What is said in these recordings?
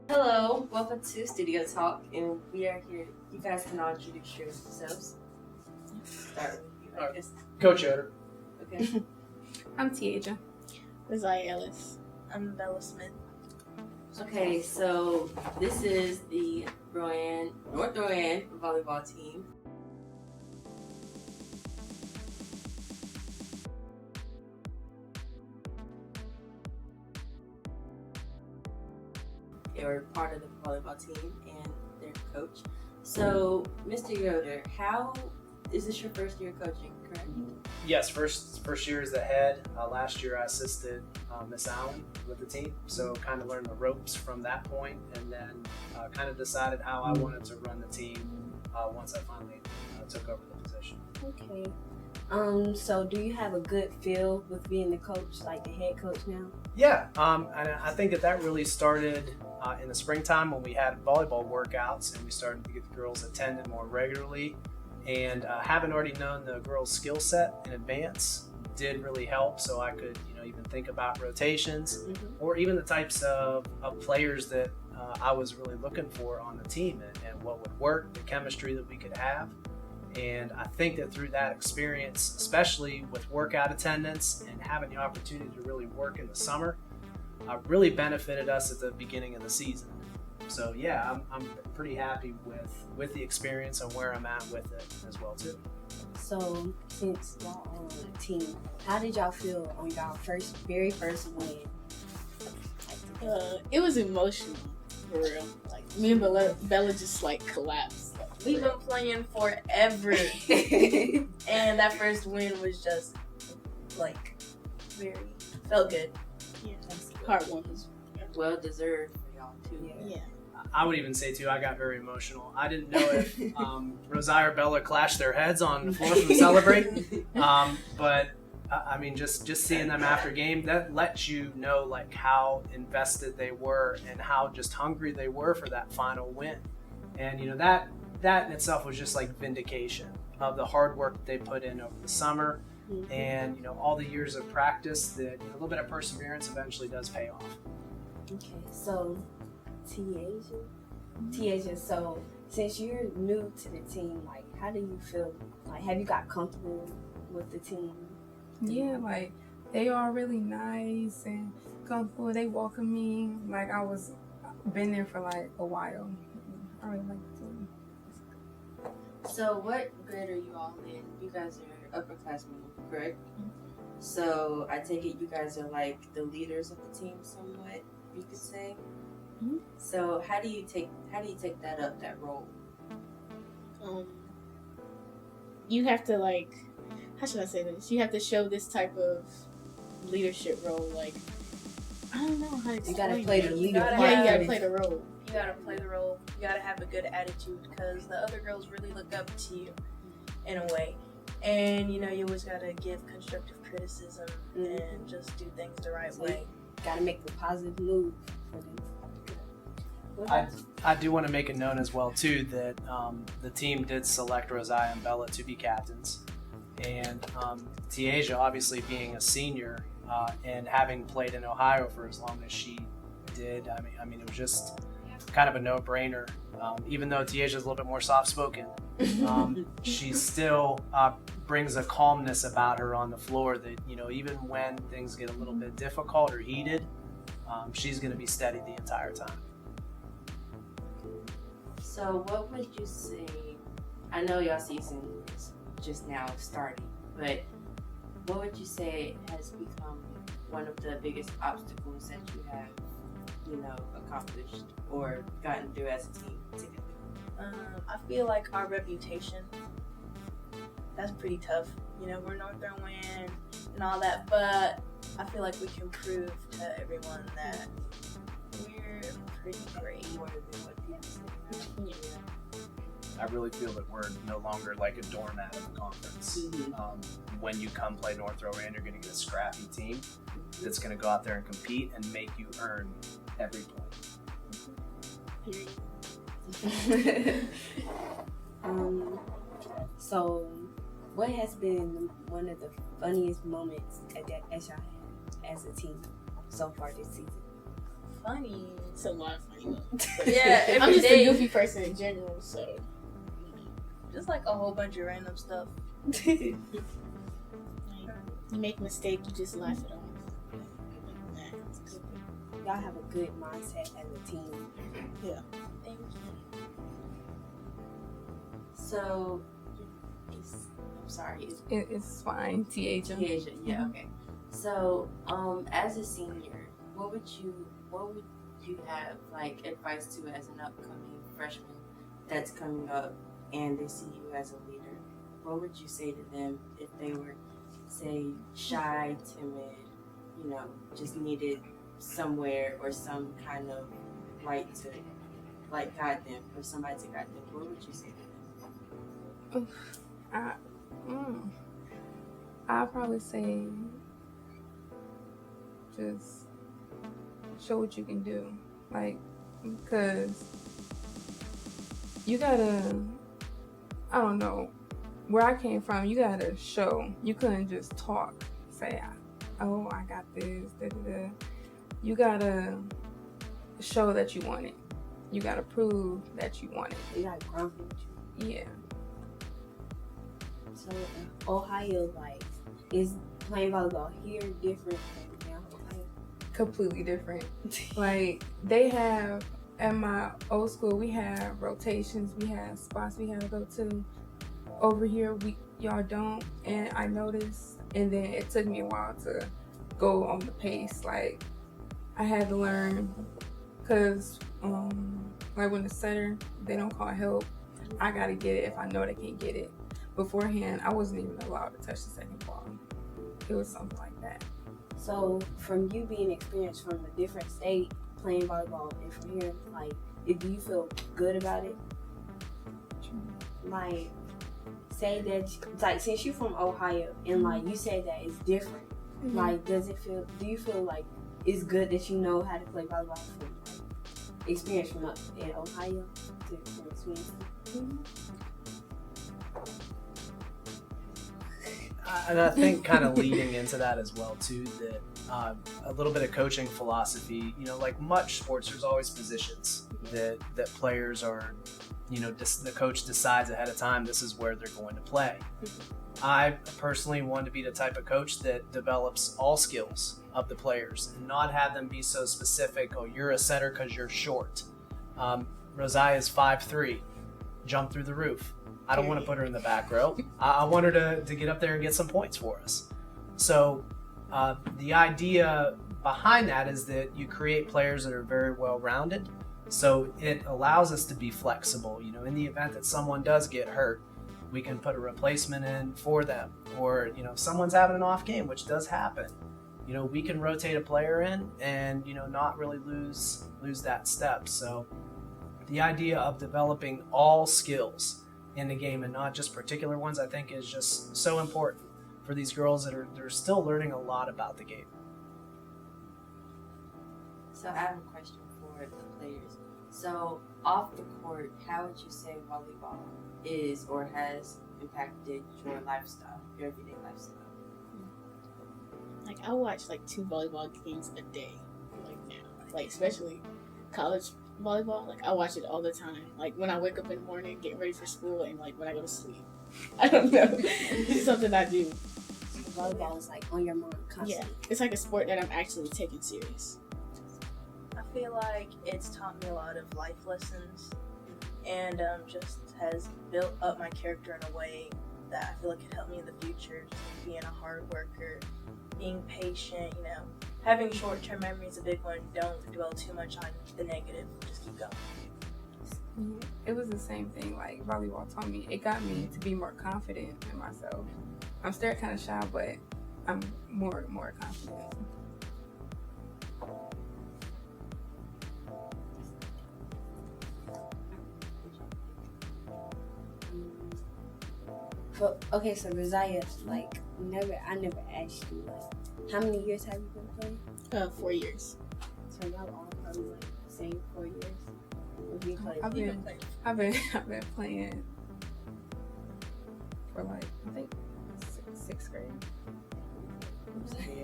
Hello, welcome to Studio Talk, and we are here. You guys can all introduce yourselves. Start with you, I guess. Coach Yoder. Okay. I'm Tiaja. Rizai Ellis. I'm Bella Smith. Okay, so this is the North Rowan volleyball team. They were part of the volleyball team and their coach. So, Mr. Yoder, how is this your first year coaching, correct? Yes, first year as the head. Last year I assisted Miss Allen with the team, so kind of learned the ropes from that point, and then kind of decided how I wanted to run the team once I finally took over the position. Okay. So do you have a good feel with being the coach, like the head coach now? Yeah, and I think that really started in the springtime when we had volleyball workouts and we started to get the girls attended more regularly. And having already known the girls' skill set in advance did really help, so I could, even think about rotations or even the types of players that I was really looking for on the team and what would work, the chemistry that we could have. And I think that through that experience, especially with workout attendance and having the opportunity to really work in the summer, really benefited us at the beginning of the season. So yeah, I'm pretty happy with the experience and where I'm at with it as well too. So since y'all on the team, how did y'all feel on y'all very first win? It was emotional, for real. Like, me and Bella just collapsed. We've been playing forever, and that first win was just felt good. Yeah, heartwarming. Well deserved for y'all too. Yeah. I would even say too, I got very emotional. I didn't know if Rosia or Bella clashed their heads on the floor from celebrating, but I mean, just seeing them after game, that lets you know how invested they were and how just hungry they were for that final win. And that in itself was just vindication of the hard work that they put in over the summer, and all the years of practice that a little bit of perseverance eventually does pay off. Okay, so Tiaja, so since you're new to the team, how do you feel? Have you got comfortable with the team? Yeah, they are really nice and comfortable. They welcome me I was been there for a while. I really like the team. So what grade are you all in? You guys are upperclassmen, correct? So I take it you guys are the leaders of the team somewhat, you could say. So how do you take that up, that role? You have to how should I say this? You have to show this type of leadership role. I don't know how to explain. You gotta play the leader. You gotta play the role. You gotta play the role. You gotta have a good attitude because the other girls really look up to you in a way. And you always gotta give constructive criticism and just do things the right way. Gotta make the positive move for them. I do want to make it known as well too that the team did select Rosia and Bella to be captains, and Tiaja, obviously being a senior and having played in Ohio for as long as she did, I mean it was just kind of a no-brainer. Even though Tiaja is a little bit more soft-spoken, she still brings a calmness about her on the floor that even when things get a little bit difficult or heated, she's going to be steady the entire time. So what would you say, I know y'all season is just now starting, but what would you say has become one of the biggest obstacles that you have, accomplished or gotten through as a team together? I feel like our reputation, that's pretty tough. We're North Rowan and all that, but I feel like we can prove to everyone that we're pretty great. I really feel that we're no longer a doormat of the conference. When you come play North Rowan, you're going to get a scrappy team that's going to go out there and compete and make you earn every point. So what has been one of the funniest moments that y'all had as a team so far this season? funny. It's a lot of funny moments. Yeah, I'm every just day. a goofy person in general, so. Just like a whole bunch of random stuff. Like, you make a mistake, you just laugh it off. Nah, it's good. Y'all have a good mindset as a team. Thank you. So, I'm sorry. It's fine. THM. Asia, yeah, okay. So, as a senior, what would you have like advice to as an upcoming freshman that's coming up and they see you as a leader? What would you say to them if they were, say, shy, timid, just needed somewhere or some kind of light to like guide them or somebody to guide them? What would you say to them? I'll probably say just show what you can do. Like, because you gotta, I don't know, where I came from, you gotta show. You couldn't just talk, say, oh, I got this, da da da. You gotta show that you want it. You gotta prove that you want it. You gotta ground with you. Yeah. So Ohio, like, is playing volleyball here different than down Ohio? Completely different. Like, they have, at my old school, we have rotations, we have spots we have to go to. Over here, y'all don't, and I noticed, and then it took me a while to go on the pace. Like, I had to learn, because, like, when the setter, they don't call help, I gotta get it if I know they can't get it. Beforehand, I wasn't even allowed to touch the second ball. It was something like that. So from you being experienced from a different state playing volleyball and from here, like, do you feel good about it? Like, say that, like, since you're from Ohio and like you say that it's different, like, do you feel like it's good that you know how to play volleyball from like, experience from up in Ohio to from experience? And I think kind of leading into that as well too, that a little bit of coaching philosophy, like much sports, there's always positions that players are, the coach decides ahead of time, this is where they're going to play. I personally want to be the type of coach that develops all skills of the players and not have them be so specific. Oh, you're a setter because you're short. Rosiah's 5'3", jump through the roof. I don't want to put her in the back row. I want her to get up there and get some points for us. So the idea behind that is that you create players that are very well-rounded. So it allows us to be flexible. In the event that someone does get hurt, we can put a replacement in for them. Or, if someone's having an off game, which does happen, we can rotate a player in and, not really lose that step. So the idea of developing all skills in the game and not just particular ones, I think is just so important for these girls they're still learning a lot about the game. So I have a question for the players. So off the court, how would you say volleyball is or has impacted your lifestyle, your everyday lifestyle? Like, I watch like 2 volleyball games a day, like now. Like, especially college volleyball. Like, I watch it all the time. Like, when I wake up in the morning, getting ready for school, and like when I go to sleep. I don't know. It's something I do. So volleyball is like on your mind constantly. Yeah, it's like a sport that I'm actually taking serious. I feel like it's taught me a lot of life lessons and just has built up my character in a way that I feel like could help me in the future. Just being a hard worker, being patient, having short-term memory is a big one. Don't dwell too much on the negative. Just keep going. It was the same thing. Like, volleyball taught me, it got me to be more confident in myself. I'm still kind of shy, but I'm more confident. But okay, so Rosiah, like, I never asked you, like, how many years have you been playing? 4 years. So y'all all probably like the same 4 years. If you played, I've been playing for like, I think sixth grade.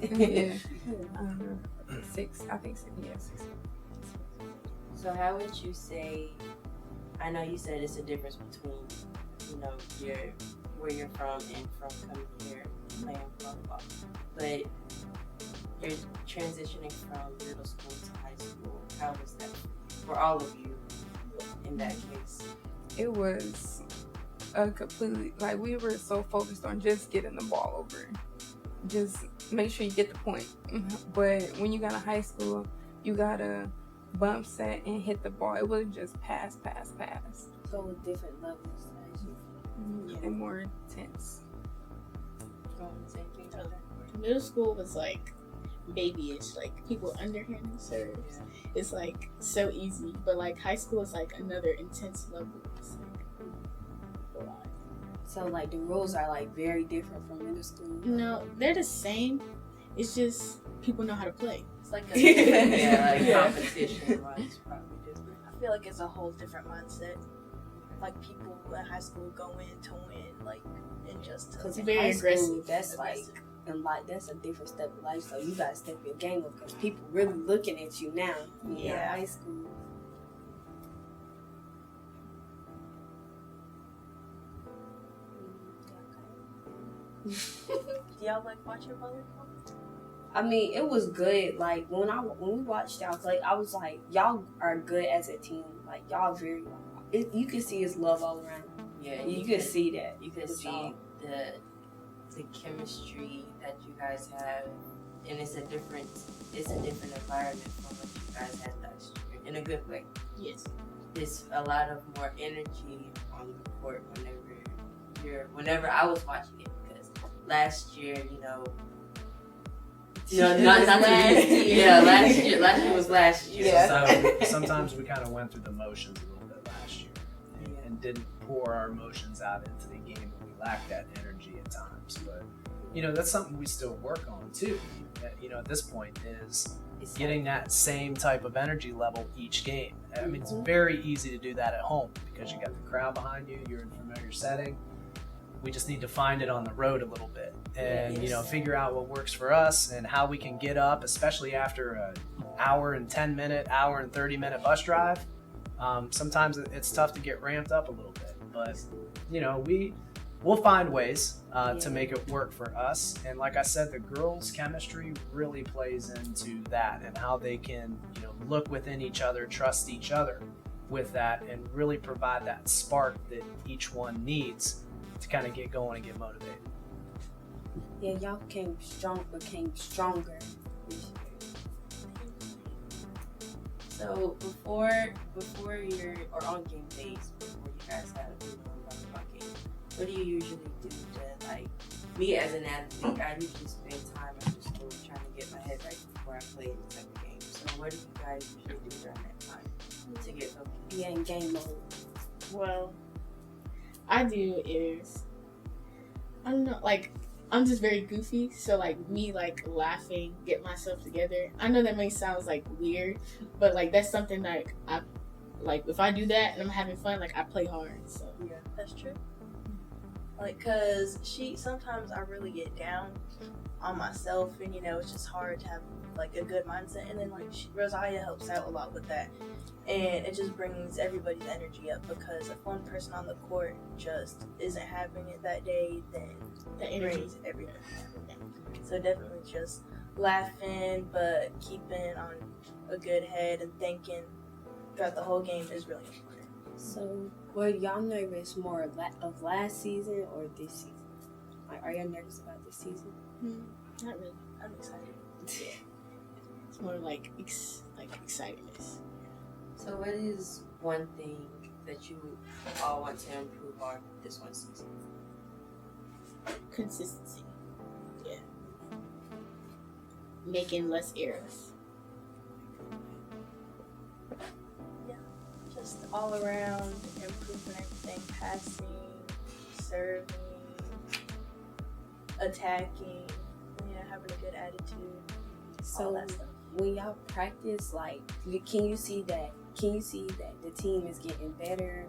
Yeah. I don't know. Sixth grade. So how would you say? I know you said it's a difference between, your where you're from and from coming here playing volleyball, but you're transitioning from middle school to high school. How was that for all of you in that case? It was a completely, like, we were so focused on just getting the ball over. Just make sure you get the point. But when you got to high school, you got to bump set and hit the ball. It wasn't just pass. So with different levels as you. And more intense. Middle school was like babyish, like people underhanding serves. It's like so easy, but like high school is like another intense level. It's like a lot. So like the rules are like very different from middle school. No, they're the same. It's just people know how to play. It's like a Competition wise, probably different. I feel like it's a whole different mindset. Like people in high school go in to win, like, and just Because to in very high aggressive. school, that's like, and like that's a different step of life. So you gotta step your game up because people really looking at you now. Yeah. High school. Do y'all like watching volleyball? I mean, it was good. Like when we watched y'all play, I was like, y'all are good as a team. Like y'all very. You can see it's love all around. Yeah, You can see that. You can with see y'all. the chemistry that you guys have, and it's a different environment from what you guys had last year in a good way. Yes. There's a lot of more energy on the court whenever I was watching it, because last year, not Last year. year. Yeah, last year was last year. Yeah. So sometimes we kind of went through the motions a little bit last year and didn't pour our emotions out into the game. We lacked that energy at times, but that's something we still work on too. At this point is getting that same type of energy level each game. I mean, it's very easy to do that at home because you got the crowd behind you, you're in a familiar setting. We just need to find it on the road a little bit and, figure out what works for us and how we can get up, especially after an hour and 10 minute, hour and 30 minute bus drive. Sometimes it's tough to get ramped up a little bit, but we'll find ways to make it work for us. And like I said, the girls' chemistry really plays into that and how they can, look within each other, trust each other with that, and really provide that spark that each one needs to kind of get going and get motivated. Yeah, y'all became stronger this year. So before on game days, before you guys have volleyball game, what do you usually do to, like, me as an athlete? I usually spend time after school trying to get my head right before I play the type of game. So what do you guys usually do during that time to get focused? Yeah, in game mode. Well, I do is, I don't know, like, I'm just very goofy, so like me like laughing, get myself together. I know that may sound like weird, but like that's something like I like if I do that and I'm having fun, like I play hard. So Yeah, that's true. Like, cause sometimes I really get down on myself, and it's just hard to have like a good mindset. And then like Rosalia helps out a lot with that, and it just brings everybody's energy up. Because if one person on the court just isn't having it that day, then the it energy. brings everybody. So definitely just laughing, but keeping on a good head and thinking throughout the whole game is really important. So, were y'all nervous more of last season or this season? Like, are y'all nervous about this season? Not really. I'm excited. It's more like excitedness. So what is one thing that you all want to improve on this one season? Consistency. Yeah. Making less errors. Just all around improving everything, passing, serving, attacking, having a good attitude, all So, that stuff. when y'all practice, like, can you see that the team is getting better?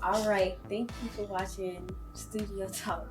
All right, thank you for watching Studio Talk.